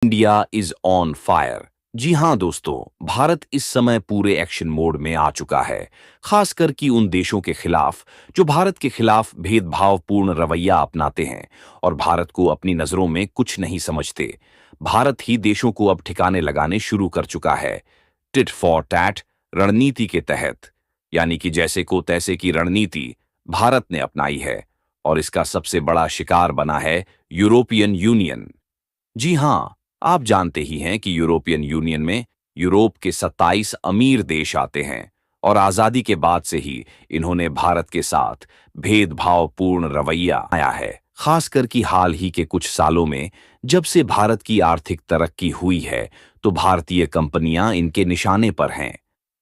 India is on fire. जी हां दोस्तों, भारत इस समय पूरे एक्शन मोड में आ चुका है, खासकर कि उन देशों के खिलाफ जो भारत के खिलाफ भेदभावपूर्ण रवैया अपनाते हैं और भारत को अपनी नजरों में कुछ नहीं समझते। भारत ही देशों को अब ठिकाने लगाने शुरू कर चुका है, टिट फॉर टैट रणनीति के तहत, यानी कि जैसे को तैसे की रणनीति भारत ने अपनाई है और इसका सबसे बड़ा शिकार बना है यूरोपियन यूनियन। जी हां, आप जानते ही हैं कि यूरोपियन यूनियन में यूरोप के 27 अमीर देश आते हैं और आजादी के बाद से ही इन्होंने भारत के साथ भेदभावपूर्ण रवैया आया है। खासकर कि हाल ही के कुछ सालों में जब से भारत की आर्थिक तरक्की हुई है, तो भारतीय कंपनियां इनके निशाने पर हैं।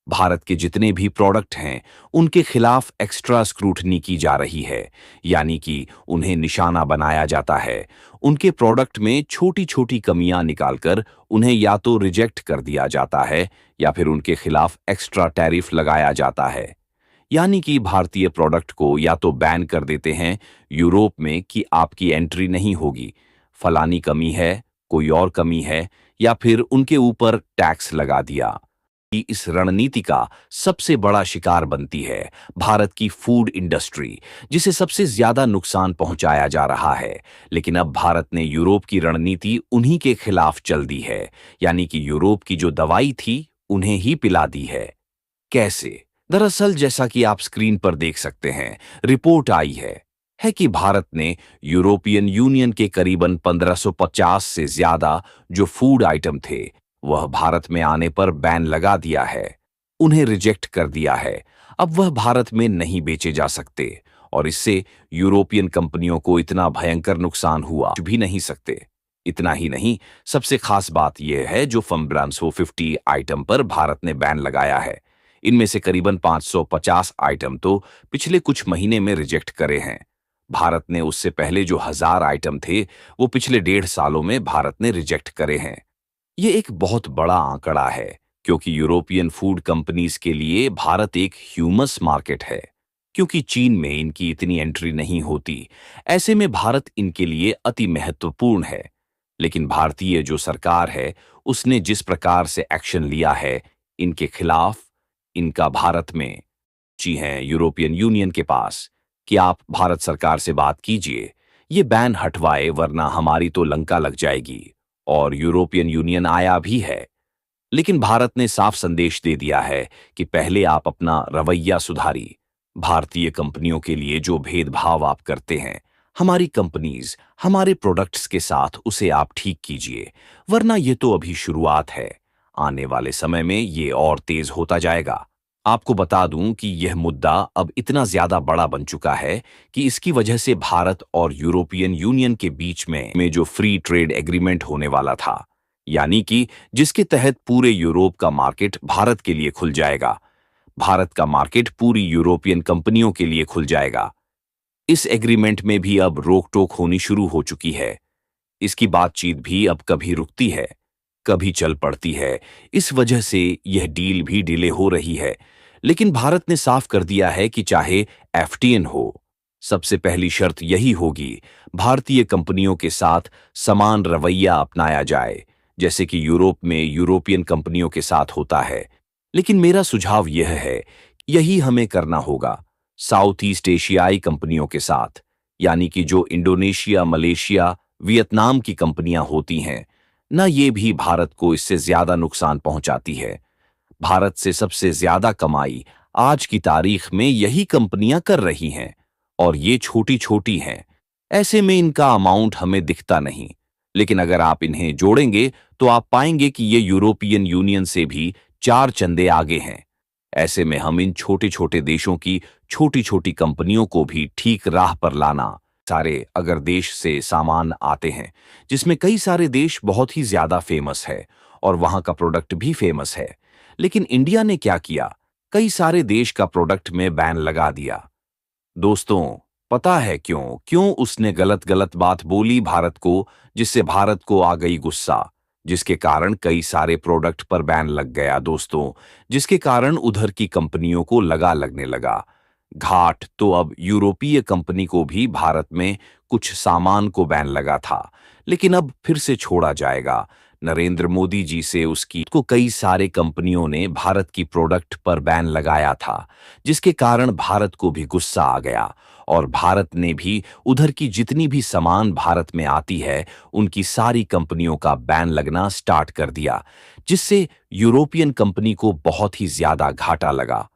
भारत के जितने भी प्रोडक्ट हैं, उनके खिलाफ एक्स्ट्रा स्क्रूटनी की जा रही है, यानी कि उन्हें निशाना बनाया जाता है। उनके प्रोडक्ट में छोटी-छोटी कमियां निकालकर उन्हें या तो रिजेक्ट कर दिया जाता है या फिर उनके खिलाफ एक्स्ट्रा टैरिफ लगाया जाता है। यानी कि भारतीय प्रोडक्ट को या तो बैन कर देते हैं यूरोप में कि आपकी एंट्री नहीं होगी, फलानी कमी है, कोई और कमी है, या फिर उनके ऊपर टैक्स लगा दिया। कि इस रणनीति का सबसे बड़ा शिकार बनती है भारत की फूड इंडस्ट्री, जिसे सबसे ज्यादा नुकसान पहुंचाया जा रहा है। लेकिन अब भारत ने यूरोप की रणनीति उन्हीं के खिलाफ चल दी है, यानी कि यूरोप की जो दवाई थी उन्हें ही पिला दी है। कैसे? दरअसल जैसा कि आप स्क्रीन पर देख सकते हैं, रिपोर्ट आई है कि भारत ने यूरोपियन यूनियन के करीबन 1550 से ज्यादा जो फूड आइटम थे वह भारत में आने पर बैन लगा दिया है, उन्हें रिजेक्ट कर दिया है। अब वह भारत में नहीं बेचे जा सकते और इससे यूरोपियन कंपनियों को इतना भयंकर नुकसान हुआ भी नहीं सकते। इतना ही नहीं, सबसे खास बात यह है जो फम्ब्रांसो 50 आइटम पर भारत ने बैन लगाया है, इनमें से करीबन 550 आइटम तो पिछले कुछ महीने में रिजेक्ट करे हैं। भारत ने उससे पहले जो 1000 आइटम थे वो पिछले 1.5 सालों में भारत ने रिजेक्ट करे हैं। ये एक बहुत बड़ा आंकड़ा है, क्योंकि यूरोपियन फूड कंपनीज के लिए भारत एक ह्यूमस मार्केट है, क्योंकि चीन में इनकी इतनी एंट्री नहीं होती। ऐसे में भारत इनके लिए अति महत्वपूर्ण है। लेकिन भारतीय जो सरकार है, उसने जिस प्रकार से एक्शन लिया है इनके खिलाफ, इनका भारत में जी हैं यूरोपियन यूनियन के पास कि आप भारत सरकार से बात कीजिए, ये बैन हटवाए, वरना हमारी तो लंका लग जाएगी। और यूरोपियन यूनियन आया भी है, लेकिन भारत ने साफ संदेश दे दिया है कि पहले आप अपना रवैया सुधारी। भारतीय कंपनियों के लिए जो भेदभाव आप करते हैं, हमारी कंपनीज हमारे प्रोडक्ट्स के साथ उसे आप ठीक कीजिए, वरना ये तो अभी शुरुआत है, आने वाले समय में ये और तेज होता जाएगा। आपको बता दूं कि यह मुद्दा अब इतना ज्यादा बड़ा बन चुका है कि इसकी वजह से भारत और यूरोपियन यूनियन के बीच में जो फ्री ट्रेड एग्रीमेंट होने वाला था, यानी कि जिसके तहत पूरे यूरोप का मार्केट भारत के लिए खुल जाएगा, भारत का मार्केट पूरी यूरोपियन कंपनियों के लिए खुल जाएगा। इस एग्रीमेंट में भी अब रोक टोक होनी शुरू हो चुकी है। इसकी बातचीत भी अब कभी रुकती है, कभी चल पड़ती है। इस वजह से यह डील भी डिले हो रही है। लेकिन भारत ने साफ कर दिया है कि चाहे एफटीएन हो, सबसे पहली शर्त यही होगी, भारतीय कंपनियों के साथ समान रवैया अपनाया जाए, जैसे कि यूरोप में यूरोपियन कंपनियों के साथ होता है। लेकिन मेरा सुझाव यह है, यही हमें करना होगा साउथ ईस्ट एशियाई कंपनियों के साथ, यानी कि जो इंडोनेशिया, मलेशिया, वियतनाम की कंपनियां होती हैं ना, ये भी भारत को इससे ज्यादा नुकसान पहुंचाती है। भारत से सबसे ज्यादा कमाई आज की तारीख में यही कंपनियां कर रही हैं और ये छोटी छोटी हैं। ऐसे में इनका अमाउंट हमें दिखता नहीं, लेकिन अगर आप इन्हें जोड़ेंगे तो आप पाएंगे कि ये यूरोपियन यूनियन से भी 4 चंदे आगे हैं। ऐसे में हम इन छोटे छोटे देशों की छोटी छोटी कंपनियों को भी ठीक राह पर लाना। सारे अगर देश से सामान आते हैं, जिसमें कई सारे देश बहुत ही ज्यादा फेमस है और वहां का प्रोडक्ट भी फेमस है, लेकिन इंडिया ने क्या किया, कई सारे देश का प्रोडक्ट में बैन लगा दिया। दोस्तों, पता है क्यों क्यों उसने गलत गलत बात बोली भारत को, जिससे भारत को आ गई गुस्सा, जिसके कारण कई सारे प्रोडक्ट पर बैन लग गया दोस्तों, जिसके कारण उधर की कंपनियों को लगने लगा घाट। तो अब यूरोपीय कंपनी को भी भारत में कुछ सामान को बैन लगा था, लेकिन अब फिर से छोड़ा जाएगा। नरेंद्र मोदी जी से उसकी को कई सारे कंपनियों ने भारत की प्रोडक्ट पर बैन लगाया था, जिसके कारण भारत को भी गुस्सा आ गया और भारत ने भी उधर की जितनी भी सामान भारत में आती है उनकी सारी कंपनियों का बैन लगना स्टार्ट कर दिया, जिससे यूरोपियन कंपनी को बहुत ही ज्यादा घाटा लगा।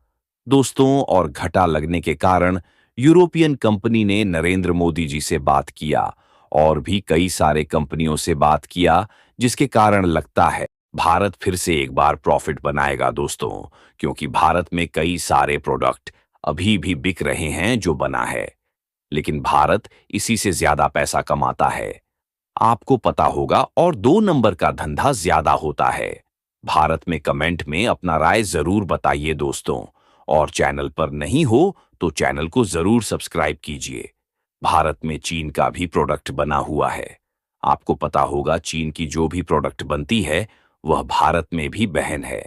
दोस्तों, और घाटा लगने के कारण यूरोपियन कंपनी ने नरेंद्र मोदी जी से बात किया और भी कई सारे कंपनियों से बात किया, जिसके कारण लगता है भारत फिर से एक बार प्रॉफिट बनाएगा दोस्तों, क्योंकि भारत में कई सारे प्रोडक्ट अभी भी बिक रहे हैं जो बना है, लेकिन भारत इसी से ज्यादा पैसा कमाता है। आपको पता होगा, और 2 नंबर का धंधा ज्यादा होता है। भारत में कमेंट में अपना राय जरूर बताइए दोस्तों, और चैनल पर नहीं हो तो चैनल को जरूर सब्सक्राइब कीजिए। भारत में चीन का भी प्रोडक्ट बना हुआ है। आपको पता होगा चीन की जो भी प्रोडक्ट बनती है वह भारत में भी बहन है।